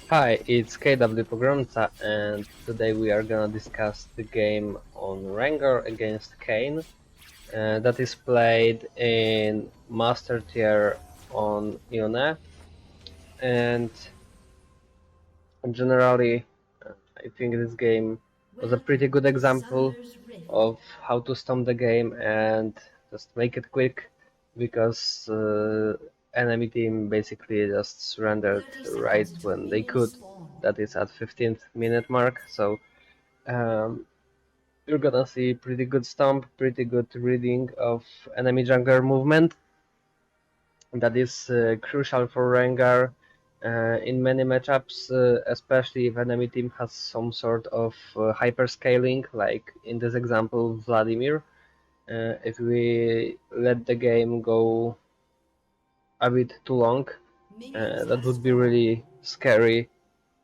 Hi, it's KW Pogromca, and today we are gonna discuss the game on Rengar against Kayn that is played in Master Tier on Yone, and generally I think this game was a pretty good example of how to stomp the game and just make it quick because enemy team basically just surrendered right when they could. That is at 15th minute mark. So um, you're gonna see pretty good stomp, pretty good reading of enemy jungler movement. That is crucial for Rengar in many matchups, especially if enemy team has some sort of hyper scaling, like in this example Vladimir. If we let the game go a bit too long, that would be really scary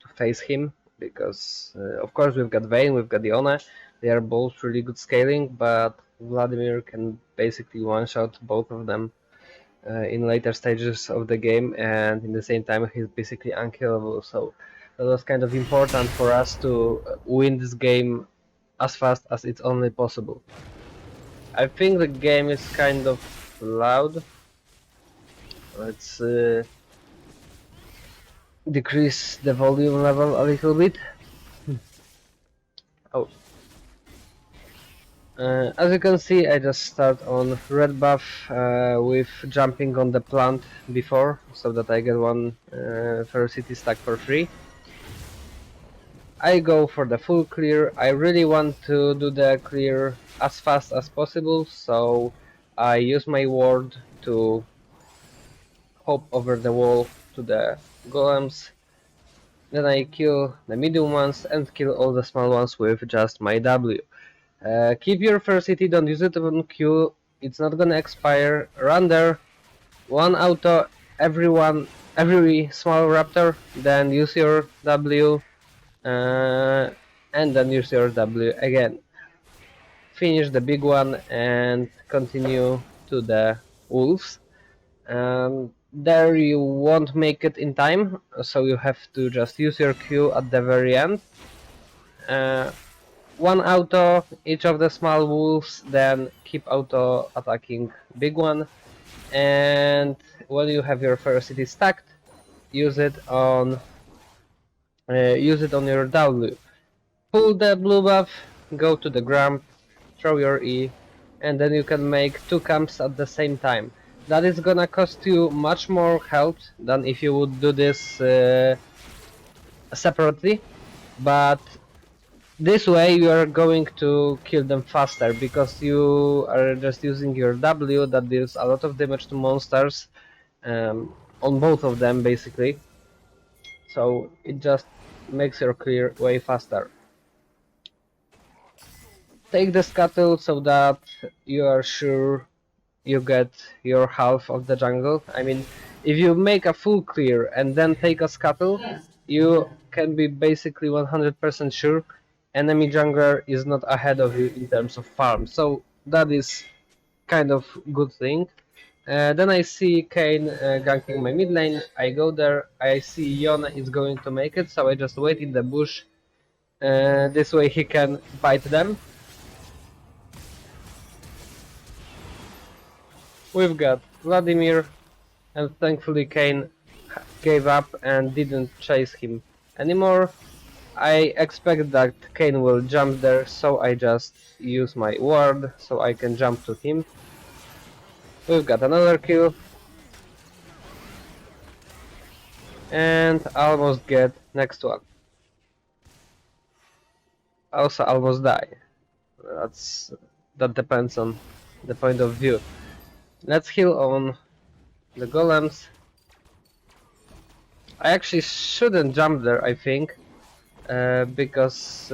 to face him, because of course we've got Vayne, we've got Diona, they are both really good scaling, but Vladimir can basically one-shot both of them in later stages of the game, and in the same time he's basically unkillable. So that was kind of important for us to win this game as fast as it's only possible. I think the game is kind of loud. Let's decrease the volume level a little bit. Oh. As you can see, I just start on red buff with jumping on the plant before, so that I get one ferocity stack for free. I go for the full clear. I really want to do the clear as fast as possible, so I use my ward to hop over the wall to the golems. Then I kill the medium ones and kill all the small ones with just my W. Keep your ferocity, don't use it on Q, it's not gonna expire. Run there, one auto every small raptor, then use your W, and then use your W again. Finish the big one and continue to the wolves. There you won't make it in time, so you have to just use your Q at the very end. One auto each of the small wolves, then keep auto attacking big one, and when you have your ferocity stacked, use it on your W. Pull the blue buff, go to the grump, throw your E, and then you can make two camps at the same time. That is gonna cost you much more health than if you would do this separately, but this way you are going to kill them faster, because you are just using your W that deals a lot of damage to monsters on both of them basically. So it just makes your clear way faster. Take the scuttle so that you are sure you get your half of the jungle. I mean, if you make a full clear and then take a scuttle, you can be basically 100% sure enemy jungler is not ahead of you in terms of farm. So that is kind of good thing. Then I see Kayn ganking my mid lane. I go there. I see Yone is going to make it, so I just wait in the bush. This way he can bite them. We've got Vladimir, and thankfully Kayn gave up and didn't chase him anymore. I expect that Kayn will jump there, so I just use my ward so I can jump to him. We've got another kill. And almost get next one. Also almost die. That depends on the point of view. Let's heal on the golems. I actually shouldn't jump there, I think, because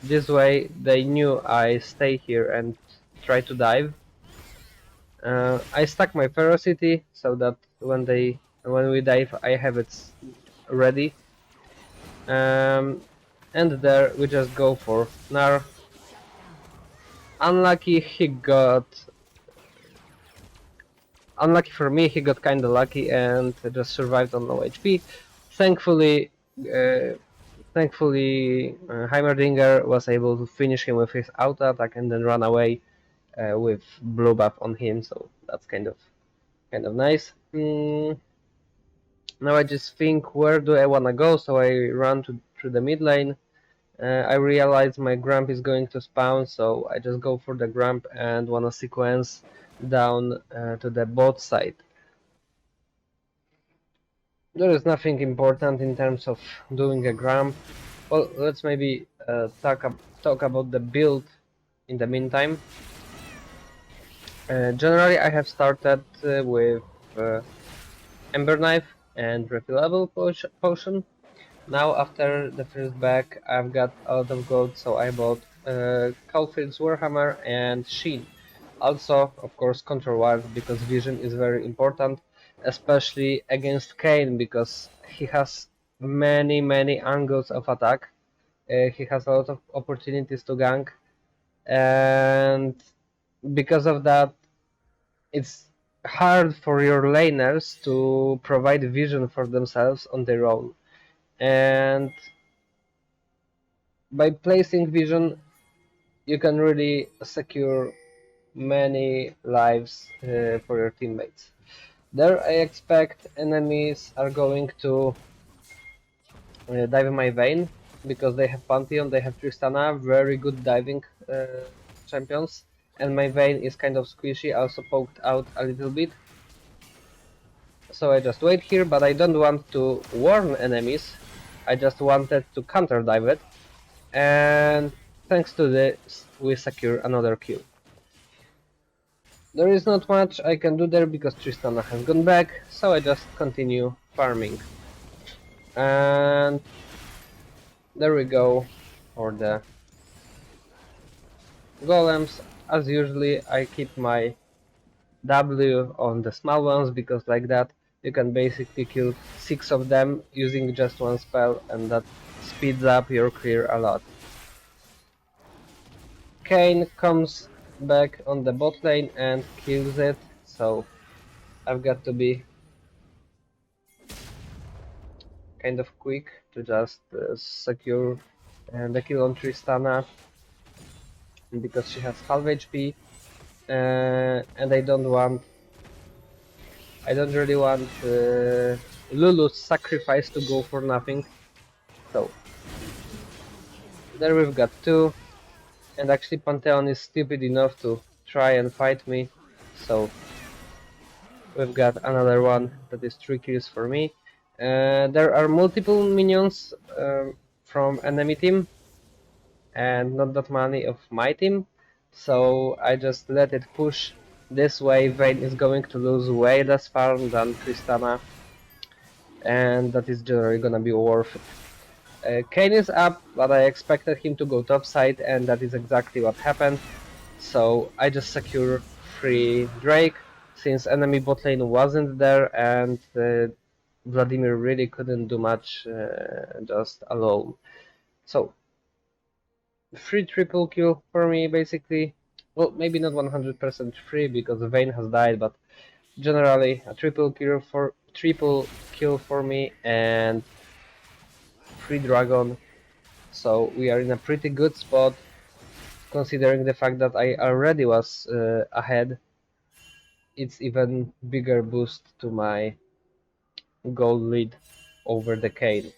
this way they knew I stay here and try to dive. I stack my ferocity so that when we dive, I have it ready. And there we just go for Gnar. Unlucky he got unlucky for me, he got kinda lucky and just survived on low HP. Thankfully, Heimerdinger was able to finish him with his auto attack and then run away with blue buff on him, so that's kind of nice. Now I just think, where do I wanna go? So I run through the mid lane. I realize my Grump is going to spawn, so I just go for the Grump and wanna sequence down to the bot side. There is nothing important in terms of doing a Grump. Well, let's maybe talk about the build in the meantime. Generally, I have started with Ember Knife and refillable potion. Now, after the first bag, I've got a lot of gold, so I bought Caulfield's Warhammer and Sheen. Also, of course, Control Ward, because vision is very important, especially against Kayn, because he has many angles of attack. He has a lot of opportunities to gank, and because of that, it's hard for your laners to provide vision for themselves on their own. And by placing vision, you can really secure many lives for your teammates. There I expect enemies are going to dive my Vayne, because they have Pantheon, they have Tristana, very good diving champions, and my Vayne is kind of squishy, also poked out a little bit. So I just wait here, but I don't want to warn enemies, I just wanted to counter dive it, and thanks to this we secure another kill. There is not much I can do there because Tristana has gone back, so I just continue farming. And there we go for the golems. As usually, I keep my W on the small ones, because like that you can basically kill 6 of them using just one spell, and that speeds up your clear a lot. Kayn comes back on the bot lane and kills it, so I've got to be kind of quick to just secure the kill on Tristana, because she has half HP, and I don't really want Lulu's sacrifice to go for nothing. So there we've got 2, and actually Pantheon is stupid enough to try and fight me, so we've got another one that is 3 kills for me. There are multiple minions from enemy team and not that many of my team, so I just let it push. This way Vayne is going to lose way less farm than Tristana, and that is generally gonna be worth it. Kayn is up, but I expected him to go top side, and that is exactly what happened. So I just secure free Drake, since enemy bot lane wasn't there, and Vladimir really couldn't do much just alone. So free triple kill for me, basically. Well, maybe not 100% free because Vayne has died, but generally a triple kill for me and free dragon. So we are in a pretty good spot, considering the fact that I already was ahead. It's even bigger boost to my gold lead over the Kayn.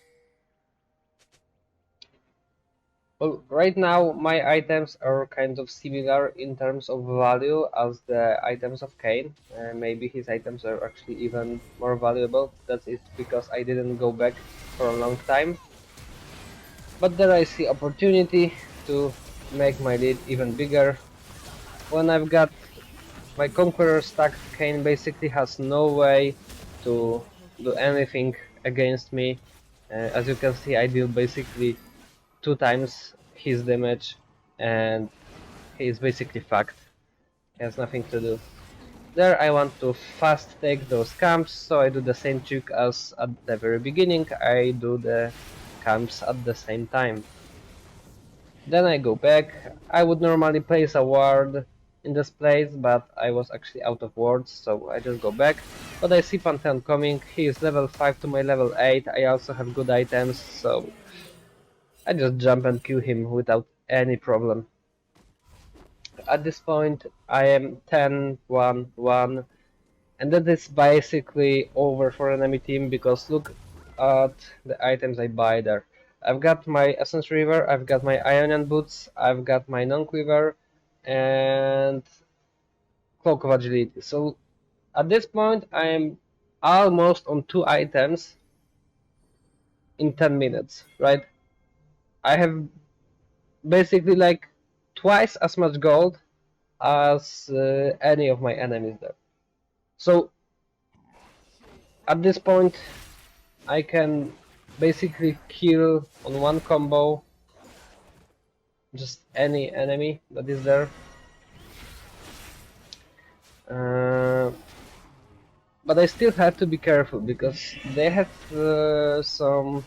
Well, right now my items are kind of similar in terms of value as the items of Kayn. Maybe his items are actually even more valuable. That's it, because I didn't go back for a long time. But there I see opportunity to make my lead even bigger. When I've got my Conqueror stacked, Kayn basically has no way to do anything against me. As you can see, I deal basically 2 times his damage, and he is basically fucked. He has nothing to do. There I want to fast take those camps, so I do the same trick as at the very beginning. I do the camps at the same time. Then I go back. I would normally place a ward in this place, but I was actually out of words, so I just go back. But I see Pantheon coming, he is level 5 to my level 8, I also have good items, so I just jump and kill him without any problem. At this point I am 10-1-1, and that is basically over for enemy team, because look at the items I buy there. I've got my Essence River, I've got my Ionian Boots, I've got my Non-Quiver, and Cloak of Agility. So at this point I am almost on 2 items in 10 minutes, right? I have basically like twice as much gold as any of my enemies there. So at this point I can basically kill on one combo just any enemy that is there. But I still have to be careful because they have some.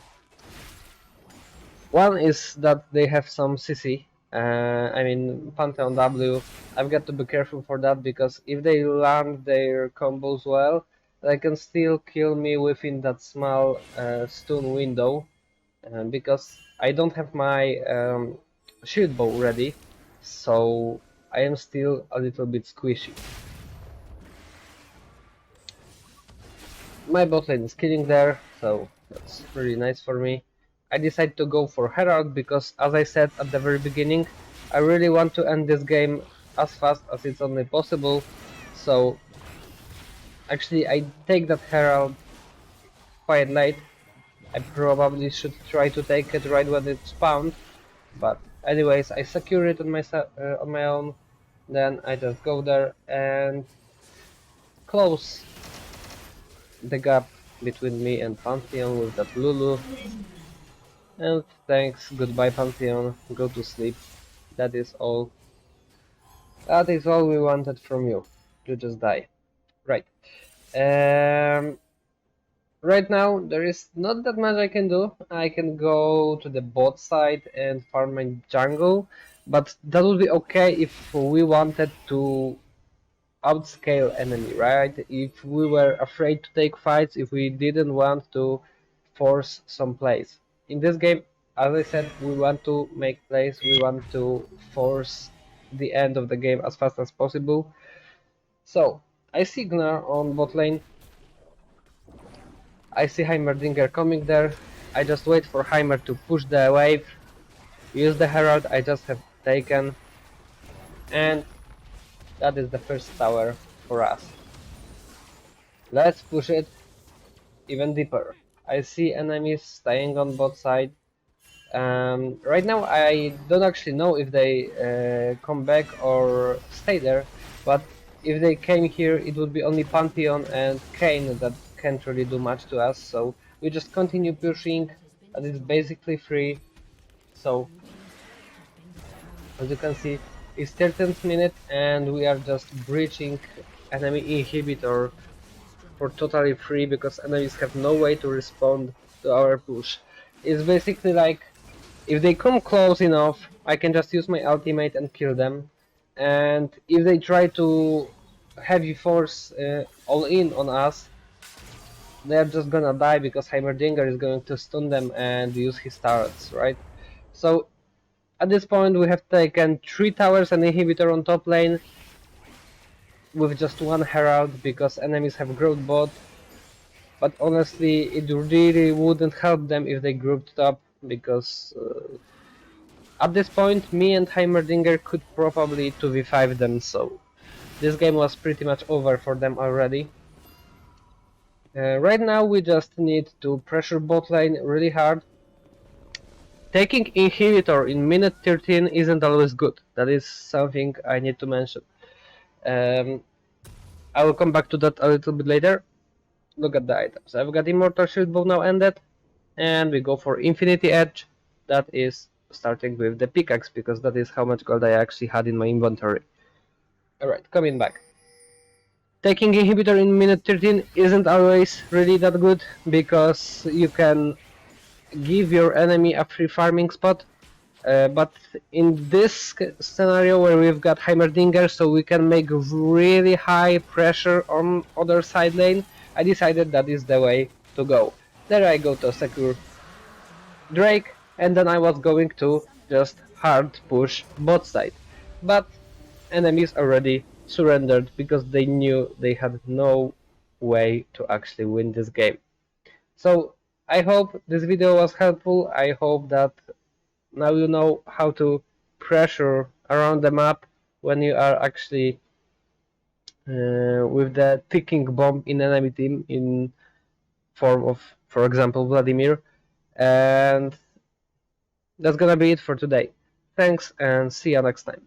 One is that they have some CC. I mean Pantheon W. I've got to be careful for that, because if they land their combos well, they can still kill me within that small stun window. Because I don't have my shield bow ready, so I am still a little bit squishy. My bot lane is killing there, so that's really nice for me. I decided to go for Herald because, as I said at the very beginning, I really want to end this game as fast as it's only possible. So actually I take that Herald quite late. I probably should try to take it right when it spawned, but anyways, I secure it on my own. Then I just go there and close the gap between me and Pantheon with that Lulu. And thanks, goodbye Pantheon, go to sleep. That is all. That is all we wanted from you. You just die. Right. Right now there is not that much I can do. I can go to the bot side and farm my jungle, but that would be okay if we wanted to outscale enemy, right? If we were afraid to take fights, if we didn't want to force some plays. In this game, as I said, we want to make plays, we want to force the end of the game as fast as possible. So, I see Gnar on bot lane. I see Heimerdinger coming there. I just wait for Heimer to push the wave, use the Herald I just have taken, and that is the first tower for us. Let's push it even deeper. I see enemies staying on bot side. Right now I don't actually know if they come back or stay there, but if they came here it would be only Pantheon and Kayn that can't really do much to us, so we just continue pushing, and it's basically free. So as you can see, it's 13th minute and we are just breaching enemy inhibitor for totally free, because enemies have no way to respond to our push. It's basically like, if they come close enough, I can just use my ultimate and kill them, and if they try to heavy force all in on us, they're just gonna die, because Heimerdinger is going to stun them and use his turrets, right? So at this point we have taken 3 towers and inhibitor on top lane with just 1 Herald, because enemies have growth bot. But honestly, it really wouldn't help them if they grouped up, because at this point me and Heimerdinger could probably 2v5 them, so this game was pretty much over for them already. Right now we just need to pressure bot lane really hard. Taking inhibitor in minute 13 isn't always good. That is something I need to mention. I will come back to that a little bit later. Look at the items. I've got Immortal Shield Bow now ended, and we go for Infinity Edge. That is starting with the pickaxe, because that is how much gold I actually had in my inventory. Alright, coming back. Taking inhibitor in minute 13 isn't always really that good, because you can give your enemy a free farming spot, But in this scenario where we've got Heimerdinger, so we can make really high pressure on other side lane, I decided that is the way to go. There I go to secure Drake, and then I was going to just hard push bot side. But enemies already surrendered because they knew they had no way to actually win this game. So I hope this video was helpful. I hope that now you know how to pressure around the map when you are actually with the ticking bomb in enemy team in form of, for example, Vladimir. And that's gonna be it for today. Thanks and see you next time.